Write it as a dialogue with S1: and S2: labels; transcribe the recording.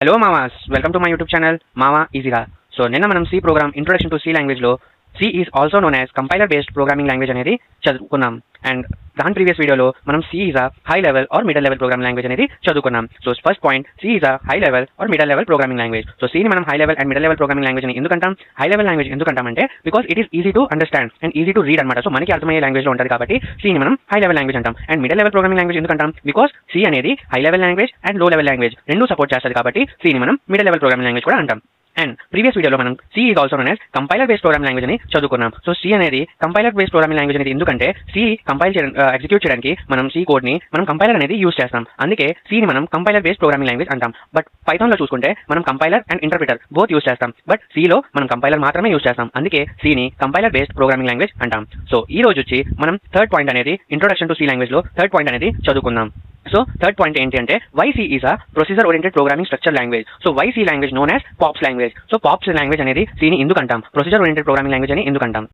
S1: Hello mamas, welcome to my YouTube channel Mama Easyga. So నిన్న మనం C program introduction to C language లో C is also known as compiler based programming language అనేది చదువుకున్నాం. And దాని previous వీడియోలో మనం C is a high level or middle level programming language అనేది చదువుకున్నాం. So first point C is a high level or middle level programming language. So C ని మనం high level and middle level programming language అని ఎందుకంటాం? High level language ఎందుకంటామంటే because it is easy to understand and easy to read అనమాట. So మనకి అర్థమయ్యే language లో ఉంటుంది కాబట్టి C ని మనం హై లెవెల్ లాంగ్వేజ్ అంటాం. And middle level programming language ఎందుకంటాం? బికాస్ C అనేది high level language and low level language రెండు సపోర్ట్ చేస్తుంది కాబట్టి C ని మనం మిడిల్ లెవెల్ ప్రోగ్రామింగ్ లాంగ్వేజ్ కూడా అంటాం. అండ్ ప్రీవియస్ వీడియోలో మనం C is also known as compiler based programming language అని చదువుకున్నాం. సో C అనేది కంపైలర్ బేస్డ్ ప్రోగ్రామింగ్ లాంగ్వేజ్ అనేది ఎందుకంటే C కంపైల్ ఎగ్జిక్యూట్ చేయడానికి మనం C కోడ్ ని మనం కంపైలర్ అనేది యూస్ చేస్తాం. అందుకే C ని మనం కంపైలర్ బేస్డ్ ప్రోగ్రామింగ్ లాంగ్వేజ్ అంటాం. బట్ పైథాన్ లో చూసుకుంటే మనం compiler and interpreter both use చేస్తాం. బట్ C లో మనం కంపైలర్ మాత్రమే యూస్ చేస్తాం. అందుకే C ని కంపైలర్ బేస్డ్ ప్రోగ్రామింగ్ లాంగ్వేజ్ అంటాం. సో ఈ రోజు వచ్చి మనం థర్డ్ పాయింట్ అనేది ఇంట్రొడక్షన్ టు C లాంగ్వేజ్ లో థర్డ్ పాయింట్ అనేది చదువుకుందాం. సో థర్డ్ పాయింట్ ఏంటి అంటే why C is a procedure oriented programming structure language. So why C language known as POPS language. So POPS language అనేది C ని ఎందుకంటాం? Procedure oriented programming language అని ఎందుకంటాం?